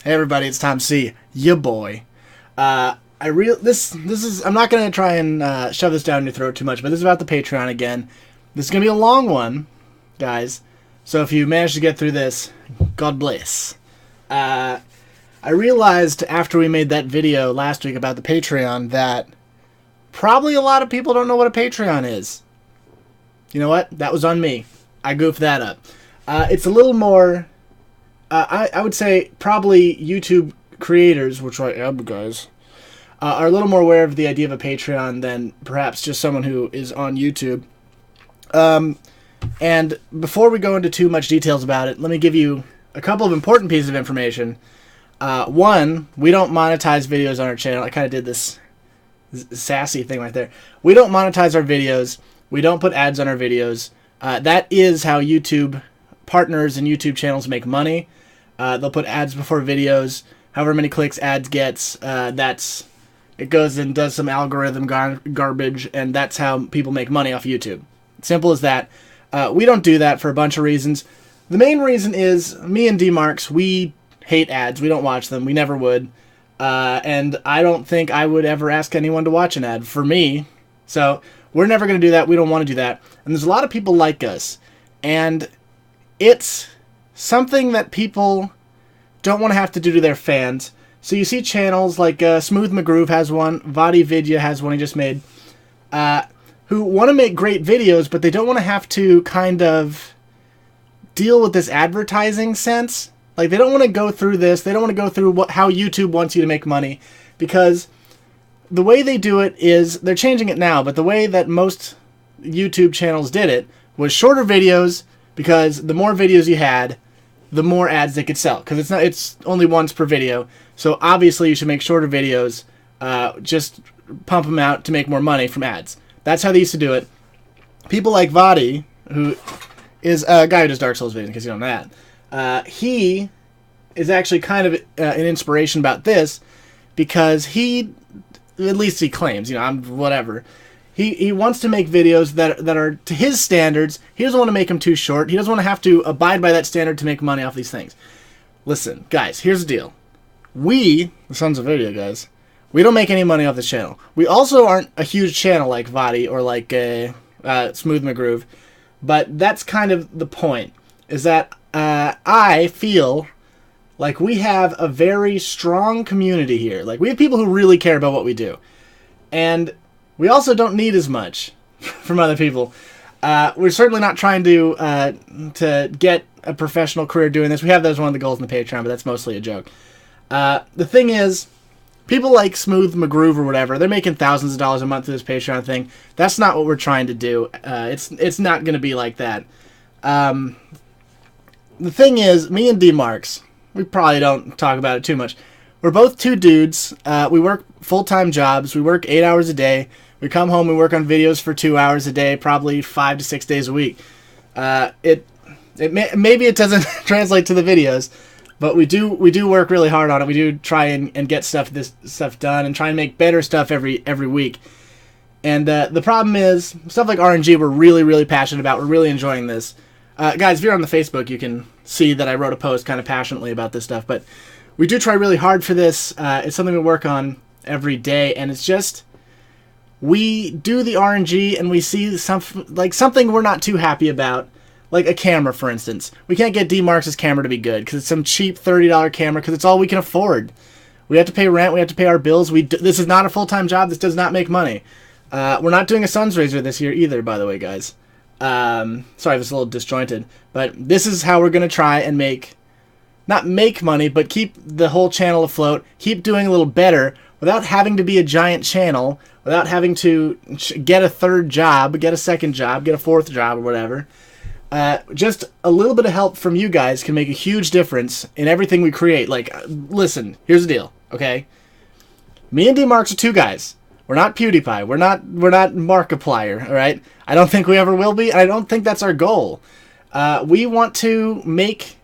Hey everybody, it's Tom C, ya boy. This is I'm not gonna try and shove this down your throat too much, but this is about the Patreon again. This is gonna be a long one, guys. So if you manage to get through this, God bless. I realized after we made that video last week about the Patreon that probably a lot of people don't know what a Patreon is. You know what? That was on me. I goofed that up. It's a little more. I would say probably YouTube creators, which I am, guys, are a little more aware of the idea of a Patreon than perhaps just someone who is on YouTube. And before we go into too much details about it, let me give you a couple of important pieces of information. One, we don't monetize videos on our channel. I kind of did this sassy thing right there. We don't monetize our videos. We don't put ads on our videos. That is how YouTube partners and YouTube channels make money. They'll put ads before videos. However many clicks ads gets, it goes and does some algorithm garbage, and that's how people make money off YouTube. Simple as that. We don't do that for a bunch of reasons. The main reason is me and D-Marks, we hate ads. We don't watch them. We never would. And I don't think I would ever ask anyone to watch an ad for me. So we're never going to do that. We don't want to do that. And there's a lot of people like us. And it's something that people don't want to have to do to their fans. So you see channels like Smooth McGroove has one, VaatiVidya has one he just made, who want to make great videos, but they don't want to have to kind of deal with this advertising sense. Like, they don't want to go through this. They don't want to go through how YouTube wants you to make money, because the way they do it is, they're changing it now, but the way that most YouTube channels did it was shorter videos, because the more videos you had, the more ads they could sell, because it's only once per video. So obviously you should make shorter videos, just pump them out to make more money from ads. That's how they used to do it. People like Vaati, who is a guy who does Dark Souls videos, in case you don't know that, he is actually kind of an inspiration about this, because he, at least he claims, I'm whatever. He wants to make videos that are to his standards. He doesn't want to make them too short. He doesn't want to have to abide by that standard to make money off these things. Listen, guys, here's the deal. We, the Sons of Video guys, we don't make any money off this channel. We also aren't a huge channel like Vaati or like Smooth McGroove, but that's kind of the point, is that I feel like we have a very strong community here. Like, we have people who really care about what we do. And we also don't need as much from other people. We're certainly not trying to get a professional career doing this. We have that as one of the goals in the Patreon, but that's mostly a joke. The thing is, people like Smooth McGroove or whatever, they're making thousands of dollars a month through this Patreon thing. That's not what we're trying to do. It's not going to be like that. The thing is, me and D-Marks, we probably don't talk about it too much. We're both two dudes. We work full-time jobs. We work 8 hours a day. We come home, we work on videos for 2 hours a day, probably 5 to 6 days a week. Maybe it doesn't translate to the videos, but we do work really hard on it. We do try and get this stuff done and try and make better stuff every week. And the problem is, stuff like RNG we're really, really passionate about. We're really enjoying this. Guys, if you're on the Facebook, you can see that I wrote a post kind of passionately about this stuff, but we do try really hard for this. It's something we work on every day, and it's just, we do the RNG and we see something we're not too happy about, like a camera, for instance. We can't get D-Marks' camera to be good because it's some cheap $30 camera, because it's all we can afford. We have to pay rent. We have to pay our bills. This is not a full-time job. This does not make money. We're not doing a Sun's Razor this year either, by the way, guys. Sorry if it's a little disjointed, but this is how we're going to try and not make money, but keep the whole channel afloat, keep doing a little better without having to be a giant channel, without having to get a third job, get a second job, get a fourth job, or whatever. Just a little bit of help from you guys can make a huge difference in everything we create. Like, listen, here's the deal, okay? Me and D-Marks are two guys. We're not PewDiePie. We're not Markiplier, all right? I don't think we ever will be, and I don't think that's our goal. We want to make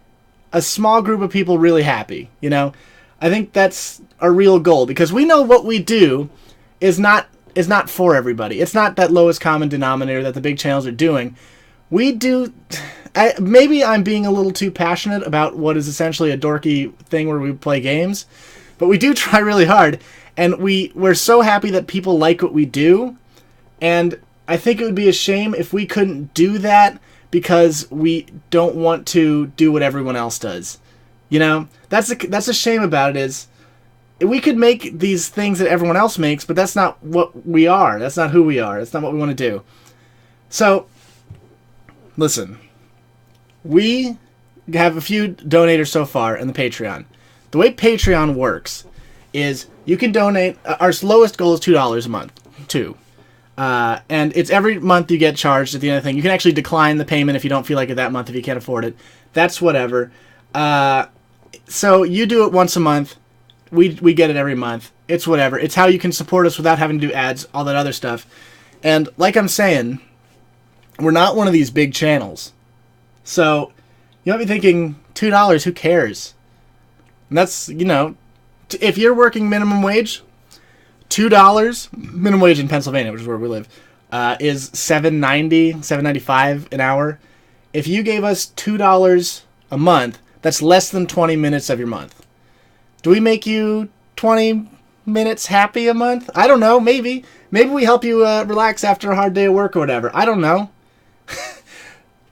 a small group of people really happy, I think that's our real goal, because we know what we do is not for everybody. It's not that lowest common denominator that the big channels are doing. We do maybe I'm being a little too passionate about what is essentially a dorky thing where we play games, but we do try really hard, and we're so happy that people like what we do, and I think it would be a shame if we couldn't do that because we don't want to do what everyone else does. You know, that's a shame about it. Is we could make these things that everyone else makes, but that's not what we are. That's not who we are. That's not what we want to do. So, listen, we have a few donators so far in the Patreon. The way Patreon works is you can donate. Our lowest goal is $2 a month. And it's every month you get charged at the end of the thing. You can actually decline the payment if you don't feel like it that month, if you can't afford it. That's whatever. So you do it once a month. We get it every month. It's whatever. It's how you can support us without having to do ads, all that other stuff. And like I'm saying, we're not one of these big channels. So you might be thinking, $2, who cares? And that's, you know, if you're working minimum wage, $2 minimum wage in Pennsylvania, which is where we live, is $7.90, $7.95 an hour. If you gave us $2 a month, that's less than 20 minutes of your month. Do we make you 20 minutes happy a month? I don't know. Maybe we help you relax after a hard day of work or whatever. I don't know.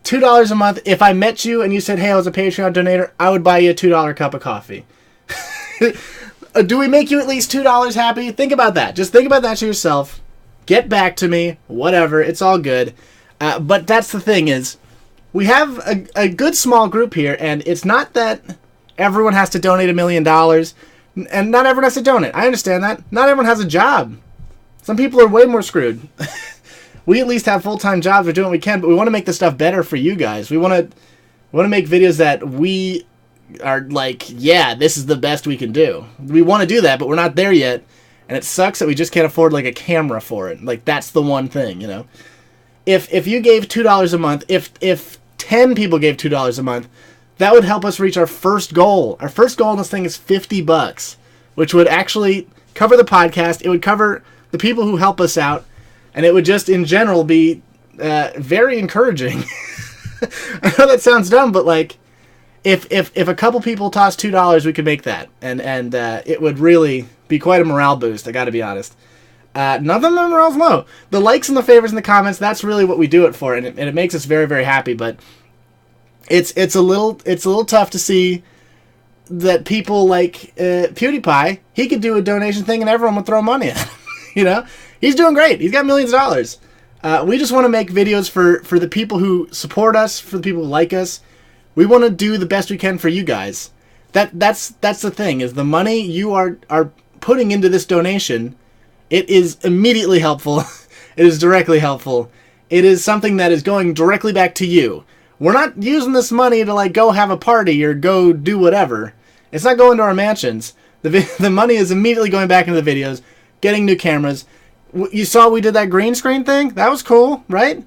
$2 a month. If I met you and you said, "Hey, I was a Patreon donator," I would buy you a $2 cup of coffee. Do we make you at least $2 happy? Think about that. Just think about that to yourself. Get back to me. Whatever. It's all good. But that's the thing is, we have a good small group here, and it's not that everyone has to donate $1 million, and not everyone has to donate. I understand that. Not everyone has a job. Some people are way more screwed. We at least have full-time jobs. We're doing what we can, but we want to make this stuff better for you guys. We want to make videos that we are like, yeah, this is the best we can do. We want to do that, but we're not there yet, and it sucks that we just can't afford like a camera for it. Like, that's the one thing, you know. If you gave $2 a month, if 10 people gave $2 a month, that would help us reach our first goal. Our first goal in this thing is $50, which would actually cover the podcast. It would cover the people who help us out, and it would just in general be very encouraging. I know that sounds dumb, but like, if a couple people toss $2, we could make that, and it would really be quite a morale boost. I got to be honest. None of them morale's low. The likes and the favors and the comments, that's really what we do it for, and it makes us very, very happy. But it's a little tough to see that people like PewDiePie, he could do a donation thing and everyone would throw money at him. You know, he's doing great. He's got millions of dollars. We just want to make videos for the people who support us, for the people who like us. We want to do the best we can for you guys. That's the thing, is the money you are putting into this donation, it is immediately helpful. It is directly helpful. It is something that is going directly back to you. We're not using this money to like go have a party or go do whatever. It's not going to our mansions. The money is immediately going back into the videos, getting new cameras. You saw we did that green screen thing? That was cool, right?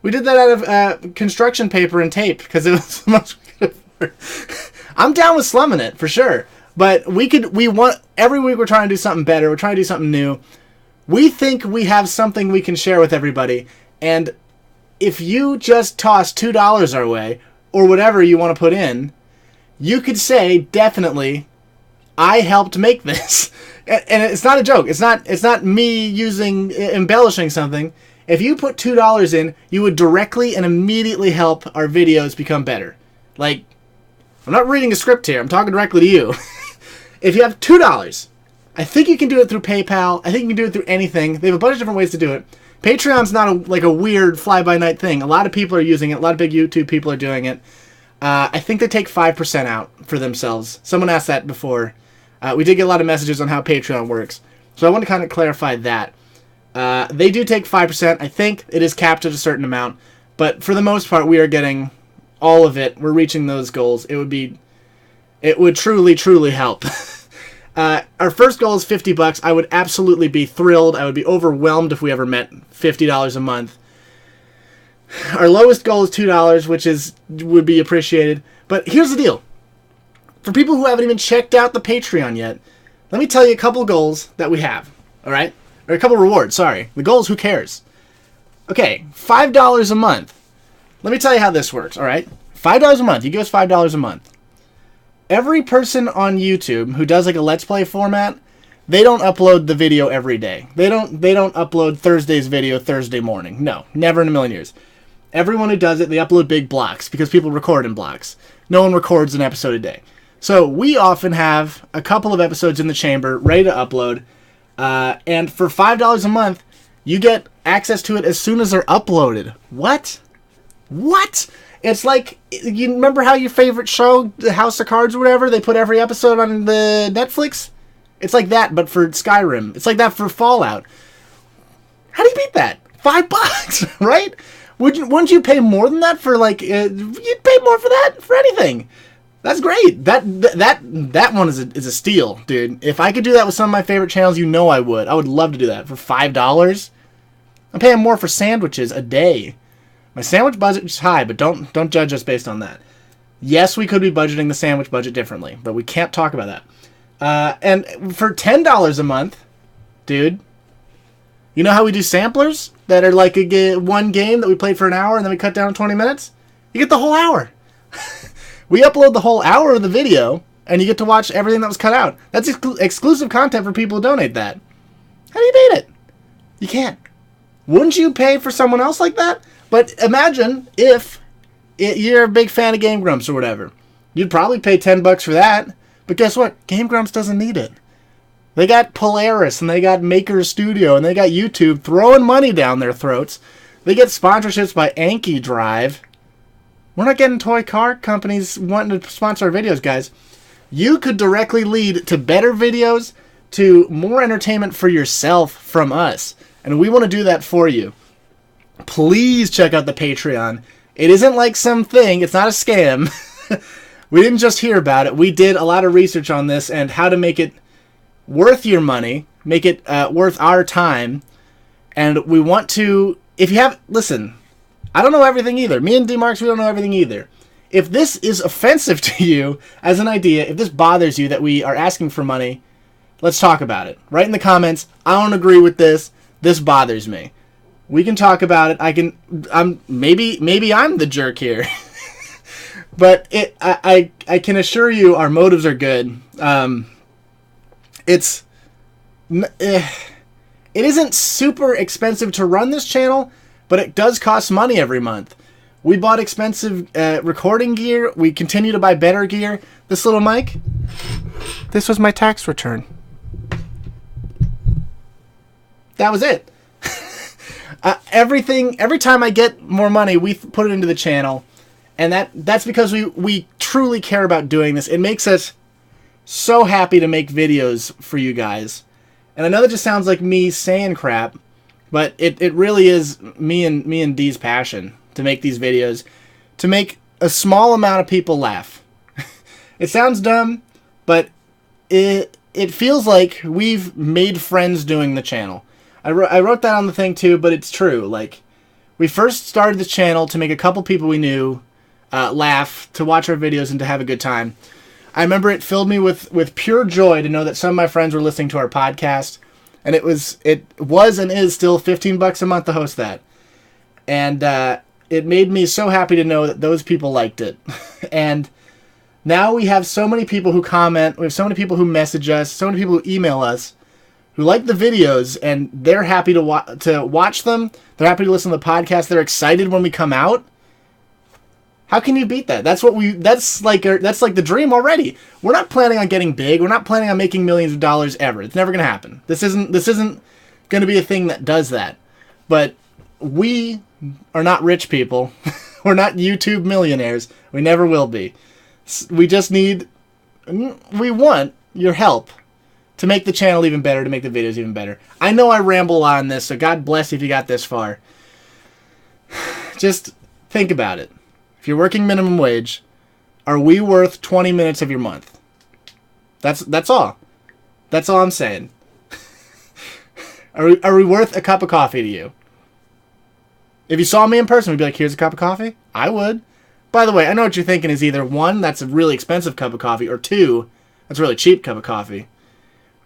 We did that out of construction paper and tape because it was the most we could afford. I'm down with slumming it for sure, but every week we're trying to do something better. We're trying to do something new. We think we have something we can share with everybody, and if you just toss $2 our way or whatever you want to put in, you could say definitely, I helped make this. And it's not a joke. It's not me embellishing something. If you put $2 in, you would directly and immediately help our videos become better. Like, I'm not reading a script here. I'm talking directly to you. If you have $2, I think you can do it through PayPal. I think you can do it through anything. They have a bunch of different ways to do it. Patreon's not like a weird fly-by-night thing. A lot of people are using it. A lot of big YouTube people are doing it. I think they take 5% out for themselves. Someone asked that before. We did get a lot of messages on how Patreon works. So I want to kind of clarify that. They do take 5%. I think it is capped at a certain amount. But for the most part, we are getting all of it. We're reaching those goals. It would truly, truly help. Our first goal is $50. I would absolutely be thrilled. I would be overwhelmed if we ever met $50 a month. Our lowest goal is $2, which would be appreciated. But here's the deal. For people who haven't even checked out the Patreon yet, let me tell you a couple goals that we have. All right? Or a couple rewards, sorry. The goals, who cares? Okay, $5 a month. Let me tell you how this works, all right? $5 a month. You give us $5 a month. Every person on YouTube who does like a Let's Play format, they don't upload the video every day. They don't upload Thursday's video Thursday morning. No, never in a million years. Everyone who does it, they upload big blocks because people record in blocks. No one records an episode a day. So we often have a couple of episodes in the chamber ready to upload. And for $5 a month, you get access to it as soon as they're uploaded. What? What? It's like, you remember how your favorite show, The House of Cards or whatever, they put every episode on the Netflix? It's like that, but for Skyrim. It's like that for Fallout. How do you beat that? $5, right? Wouldn't you pay more than that for like? You'd pay more for that for anything. That's great. That one is a steal, dude. If I could do that with some of my favorite channels, you know I would. I would love to do that for $5. I'm paying more for sandwiches a day. My sandwich budget is high, but don't judge us based on that. Yes, we could be budgeting the sandwich budget differently, but we can't talk about that. And for $10 a month, dude, you know how we do samplers that are like one game that we played for an hour and then we cut down to 20 minutes? You get the whole hour. We upload the whole hour of the video and you get to watch everything that was cut out. That's exclusive content for people who donate that. How do you beat it? You can't. Wouldn't you pay for someone else like that? But imagine if you're a big fan of Game Grumps or whatever. You'd probably pay $10 for that. But guess what? Game Grumps doesn't need it. They got Polaris and they got Maker Studio and they got YouTube throwing money down their throats. They get sponsorships by Anki Drive. We're not getting toy car companies wanting to sponsor our videos, guys. You could directly lead to better videos, to more entertainment for yourself from us. And we want to do that for you. Please check out the Patreon. It isn't like something. It's not a scam. We didn't just hear about it. We did a lot of research on this and how to make it worth your money, make it worth our time. And we want to, listen, I don't know everything either. Me and D-Marks, we don't know everything either. If this is offensive to you as an idea, if this bothers you that we are asking for money, let's talk about it. Write in the comments, I don't agree with this. This bothers me. We can talk about it. Maybe I'm the jerk here. But I can assure you our motives are good. It isn't super expensive to run this channel, but it does cost money every month. We bought expensive recording gear. We continue to buy better gear. This little mic, this was my tax return. That was it. Every time I get more money, we put it into the channel. And that's because we truly care about doing this. It makes us so happy to make videos for you guys. And I know that just sounds like me saying crap, but it really is me and Dee's passion to make these videos, to make a small amount of people laugh. It sounds dumb, but it feels like we've made friends doing the channel. I wrote that on the thing too, but it's true. Like, we first started the channel to make a couple people we knew laugh, to watch our videos, and to have a good time. I remember it filled me with pure joy to know that some of my friends were listening to our podcast, and it was and is still $15 a month to host that. And it made me so happy to know that those people liked it. And now we have so many people who comment, we have so many people who message us, so many people who email us, who like the videos, and they're happy to watch them. They're happy to listen to the podcast. They're excited when we come out. How can you beat that? That's like the dream already. We're not planning on getting big. We're not planning on making millions of dollars ever. It's never going to happen. This isn't going to be a thing that does that. But we are not rich people. We're not YouTube millionaires. We never will be. We want your help to make the channel even better, to make the videos even better. I know I ramble on this, so God bless you if you got this far. Just think about it. If you're working minimum wage, are we worth 20 minutes of your month? That's all. That's all I'm saying. Are we worth a cup of coffee to you? If you saw me in person, we'd be like, here's a cup of coffee? I would. By the way, I know what you're thinking is either one, that's a really expensive cup of coffee, or two, that's a really cheap cup of coffee.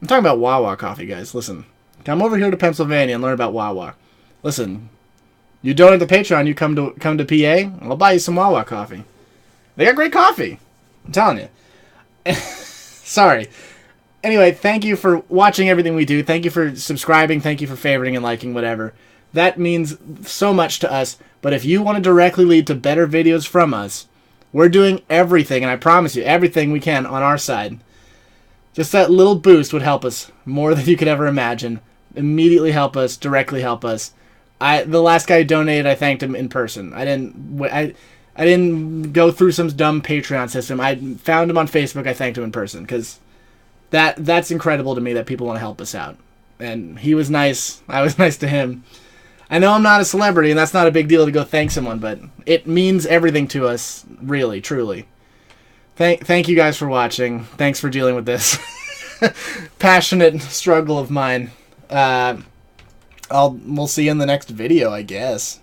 I'm talking about Wawa coffee, guys. Listen, come over here to Pennsylvania and learn about Wawa. Listen, You donate to Patreon, you come to PA, I'll buy you some Wawa coffee. They got great coffee. I'm telling you. Sorry. Anyway, thank you for watching everything we do. Thank you for subscribing. Thank you for favoriting and liking, whatever. That means so much to us. But if you want to directly lead to better videos from us, we're doing everything, and I promise you, everything we can on our side. Just that little boost would help us more than you could ever imagine. Immediately help us, directly help us. The last guy who donated, I thanked him in person. I didn't go through some dumb Patreon system. I found him on Facebook. I thanked him in person because that's incredible to me that people want to help us out. And he was nice. I was nice to him. I know I'm not a celebrity, and that's not a big deal to go thank someone, but it means everything to us, really, truly. Thank you guys for watching. Thanks for dealing with this passionate struggle of mine. We'll see you in the next video, I guess.